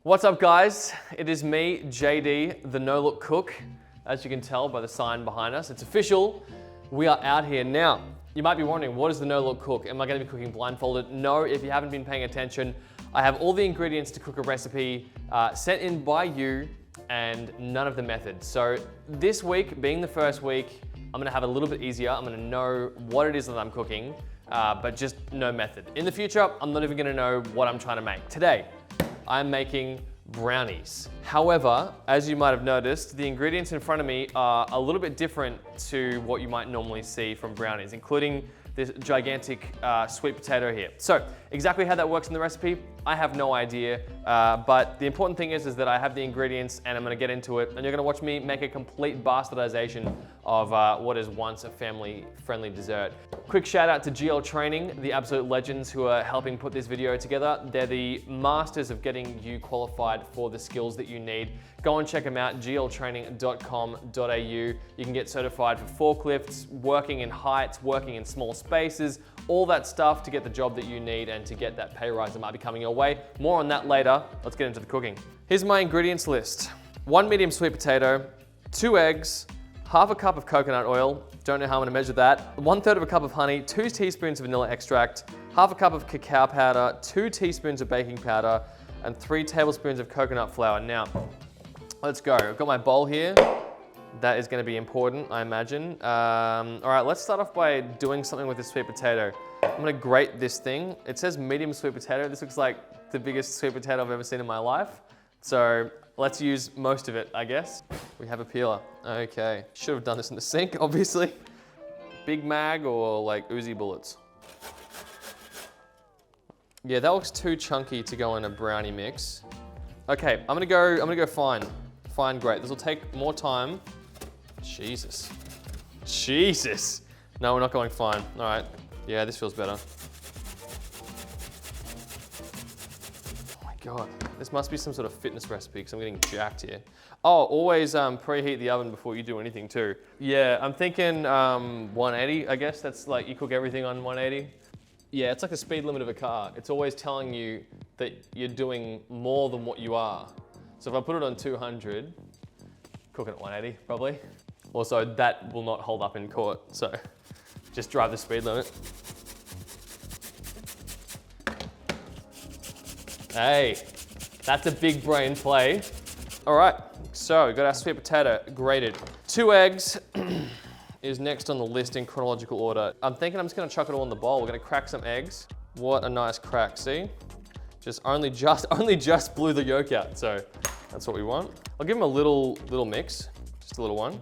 What's up guys? It is me, JD, the No Look Cook. As you can tell by the sign behind us, it's official. We are out here now. You might be wondering, what is the No Look Cook? Am I gonna be cooking blindfolded? No, if you haven't been paying attention, I have all the ingredients to cook a recipe sent in by you and none of the methods. So this week, being the first week, I'm gonna have it a little bit easier. I'm gonna know what it is that I'm cooking, but just no method. In the future, I'm not even gonna know what I'm trying to make. Today, I'm making brownies. However, as you might have noticed, the ingredients in front of me are a little bit different to what you might normally see from brownies, including this gigantic sweet potato here. So exactly how that works in the recipe, I have no idea, but the important thing is that I have the ingredients and I'm gonna get into it, and you're gonna watch me make a complete bastardization of what is once a family-friendly dessert. Quick shout out to GL Training, the absolute legends who are helping put this video together. They're the masters of getting you qualified for the skills that you need. Go and check them out, gltraining.com.au. You can get certified for forklifts, working in heights, working in small spaces, all that stuff to get the job that you need and to get that pay rise that might be coming your way. More on that later. Let's get into the cooking. Here's my ingredients list. 1 medium sweet potato, 2 eggs, half a cup of coconut oil, don't know how I'm gonna measure that, 1/3 of a cup of honey, 2 teaspoons of vanilla extract, half a cup of cacao powder, 2 teaspoons of baking powder, and 3 tablespoons of coconut flour. Now, let's go. I've got my bowl here. That is gonna be important, I imagine. All right, let's start off by doing something with this sweet potato. I'm gonna grate this thing. It says medium sweet potato. This looks like the biggest sweet potato I've ever seen in my life. So let's use most of it, I guess. We have a peeler. Okay, should have done this in the sink, obviously. Big Mag or like Uzi bullets. Yeah, that looks too chunky to go in a brownie mix. Okay, I'm gonna go fine. Fine, great. This will take more time. Jesus. Jesus. No, we're not going fine. All right. Yeah, this feels better. Oh my God. This must be some sort of fitness recipe because I'm getting jacked here. Oh, always preheat the oven before you do anything too. Yeah, I'm thinking 180, I guess. That's like, you cook everything on 180. Yeah, it's like the speed limit of a car. It's always telling you that you're doing more than what you are. So if I put it on 200, cook it at 180 probably. Also, that will not hold up in court, so just drive the speed limit. Hey, that's a big brain play. All right, so we've got our sweet potato grated. 2 eggs is next on the list in chronological order. I'm thinking I'm just gonna chuck it all in the bowl. We're gonna crack some eggs. What a nice crack, see? Only just blew the yolk out, so that's what we want. I'll give them a little mix, just a little one,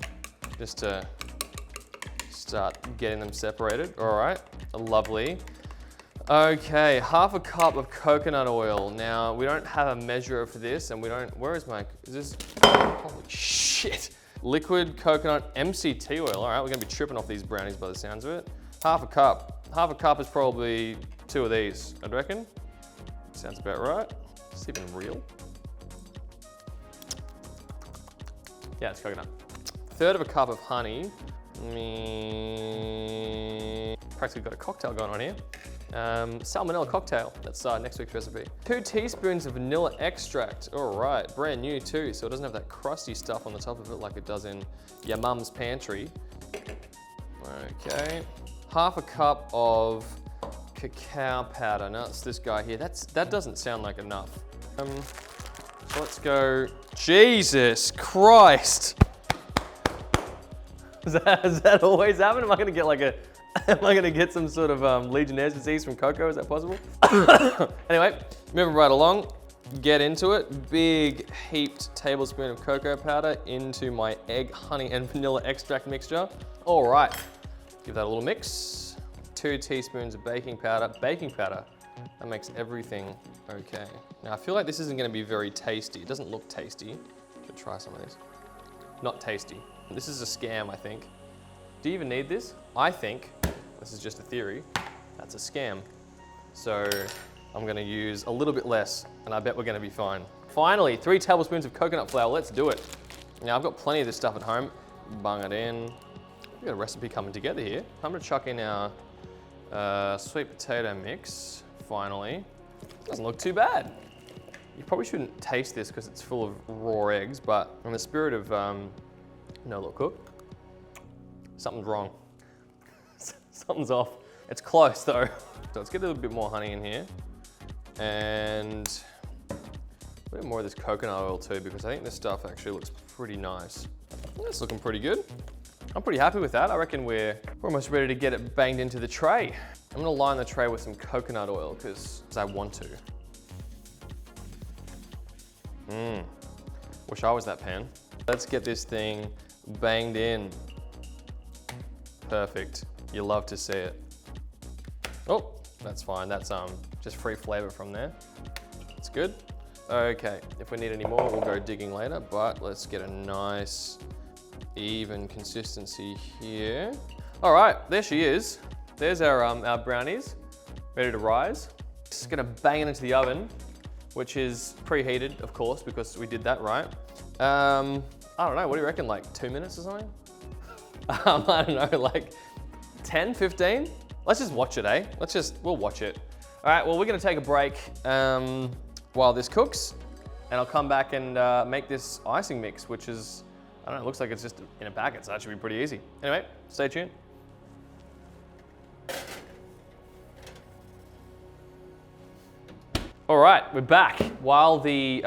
just to start getting them separated. All right, lovely. Okay, half a cup of coconut oil. Now, we don't have a measure for this, and where is this, holy shit. Liquid coconut MCT oil. All right, we're gonna be tripping off these brownies by the sounds of it. Half a cup. Half a cup is probably 2 of these, I'd reckon. Sounds about right. Is this even real? Yeah, it's coconut. 1/3 of a cup of honey. Practically got a cocktail going on here. Salmonella cocktail, that's next week's recipe. 2 teaspoons of vanilla extract. All right, brand new too, so it doesn't have that crusty stuff on the top of it like it does in your mum's pantry. Okay, half a cup of cacao powder. Now it's this guy here. That doesn't sound like enough. So let's go, Jesus Christ. Does that always happen? Am I gonna get some sort of Legionnaire's disease from cocoa? Is that possible? Anyway, moving right along, get into it. Big heaped tablespoon of cocoa powder into my egg, honey, and vanilla extract mixture. All right, give that a little mix. 2 teaspoons of baking powder. Baking powder, that makes everything okay. Now I feel like this isn't gonna be very tasty. It doesn't look tasty. Should try some of these. Not tasty. This is a scam, I think. Do you even need this? I think, this is just a theory, that's a scam. So I'm gonna use a little bit less and I bet we're gonna be fine. Finally, 3 tablespoons of coconut flour, let's do it. Now I've got plenty of this stuff at home. Bung it in. We've got a recipe coming together here. I'm gonna chuck in our sweet potato mix, finally. Doesn't look too bad. You probably shouldn't taste this because it's full of raw eggs, but in the spirit of no look cook, something's wrong. Something's off. It's close though. So let's get a little bit more honey in here. And a bit more of this coconut oil too, because I think this stuff actually looks pretty nice. It's looking pretty good. I'm pretty happy with that. I reckon we're almost ready to get it banged into the tray. I'm gonna line the tray with some coconut oil because I want to. Wish I was that pan. Let's get this thing banged in. Perfect. You love to see it. Oh, that's fine. That's just free flavor from there. It's good. Okay, if we need any more, we'll go digging later, but let's get a nice, even consistency here. All right, there she is. There's our brownies, ready to rise. Just gonna bang it into the oven, which is preheated, of course, because we did that right. I don't know, what do you reckon, like 2 minutes or something? I don't know, like 10, 15? Let's just watch it, eh? We'll watch it. All right, well, we're gonna take a break while this cooks, and I'll come back and make this icing mix, which is, I don't know, it looks like it's just in a packet, so that should be pretty easy. Anyway, stay tuned. All right, we're back. While the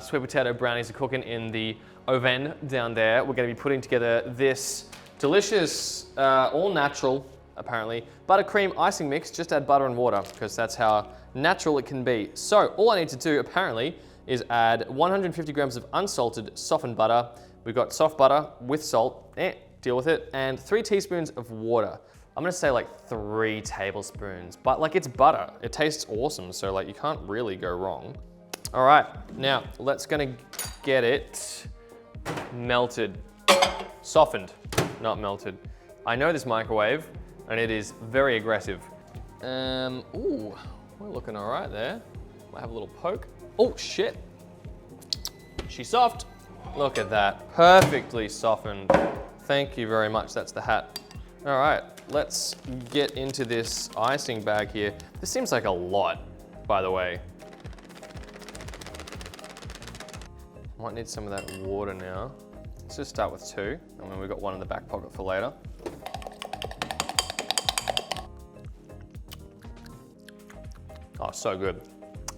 sweet potato brownies are cooking in the oven down there, we're gonna be putting together this delicious, all natural, apparently, buttercream icing mix. Just add butter and water, because that's how natural it can be. So all I need to do, apparently, is add 150 grams of unsalted softened butter. We've got soft butter with salt, deal with it, and 3 teaspoons of water. I'm gonna say like 3 tablespoons, but like it's butter. It tastes awesome, so like you can't really go wrong. All right, now let's gonna get it melted, softened, not melted. I know this microwave, and it is very aggressive. Ooh, we're looking all right there. Might have a little poke. Oh shit, she's soft. Look at that, perfectly softened. Thank you very much, that's the hat. All right, let's get into this icing bag here. This seems like a lot, by the way. Might need some of that water now. Let's just start with 2, and then we've got 1 in the back pocket for later. Oh, so good.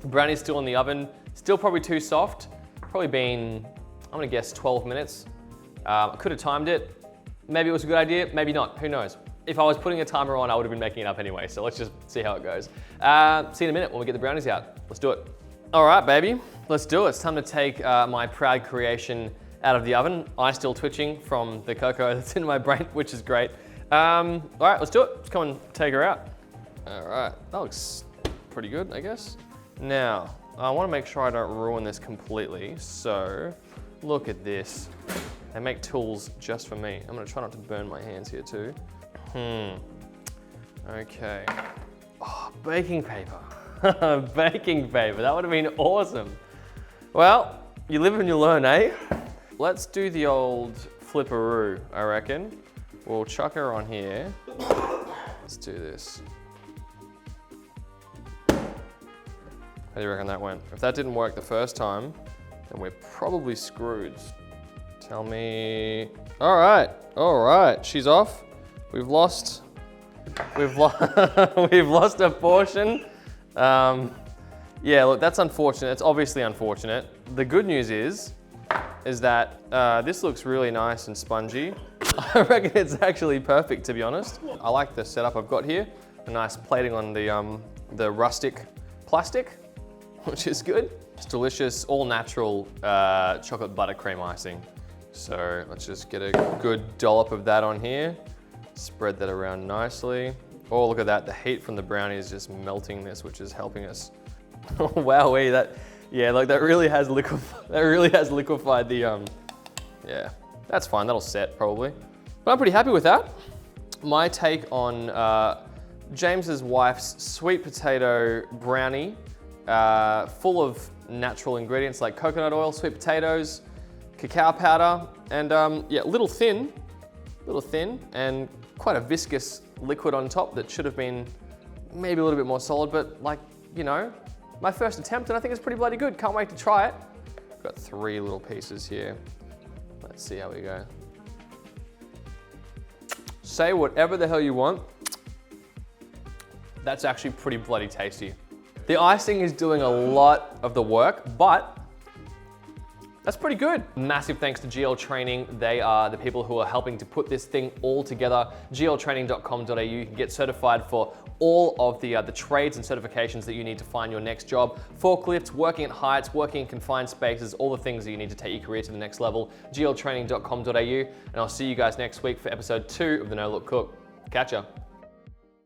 Brownie's still in the oven, still probably too soft. Probably been, I'm gonna guess 12 minutes. I could have timed it. Maybe it was a good idea, maybe not, who knows. If I was putting a timer on, I would have been making it up anyway, so let's just see how it goes. See you in a minute when we get the brownies out. Let's do it. All right, baby, let's do it. It's time to take my proud creation out of the oven. Eye still twitching from the cocoa that's in my brain, which is great. All right, let's do it. Let's come and take her out. All right, that looks pretty good, I guess. Now, I wanna make sure I don't ruin this completely, so look at this. They make tools just for me. I'm gonna try not to burn my hands here too. Okay. Oh, baking paper. Baking paper, that would have been awesome. Well, you live and you learn, eh? Let's do the old flipperoo, I reckon. We'll chuck her on here. Let's do this. How do you reckon that went? If that didn't work the first time, then we're probably screwed. Tell me. All right, she's off. We've lost a portion. Yeah, look, that's unfortunate. It's obviously unfortunate. The good news is that this looks really nice and spongy. I reckon it's actually perfect, to be honest. I like the setup I've got here. A nice plating on the rustic plastic, which is good. It's delicious, all natural chocolate buttercream icing. So let's just get a good dollop of that on here. Spread that around nicely. Oh, look at that. The heat from the brownie is just melting this, which is helping us. Oh, wowee, that really has liquefied the, yeah, that's fine. That'll set probably. But I'm pretty happy with that. My take on James's wife's sweet potato brownie, full of natural ingredients like coconut oil, sweet potatoes, cacao powder, and yeah, a little thin, and quite a viscous liquid on top that should have been maybe a little bit more solid, but like, you know, my first attempt, and I think it's pretty bloody good. Can't wait to try it. Got 3 little pieces here. Let's see how we go. Say whatever the hell you want. That's actually pretty bloody tasty. The icing is doing a lot of the work, but that's pretty good. Massive thanks to GL Training. They are the people who are helping to put this thing all together. gltraining.com.au. You can get certified for all of the trades and certifications that you need to find your next job. Forklifts, working at heights, working in confined spaces, all the things that you need to take your career to the next level. gltraining.com.au. And I'll see you guys next week for episode 2 of the No Look Cook. Catch ya.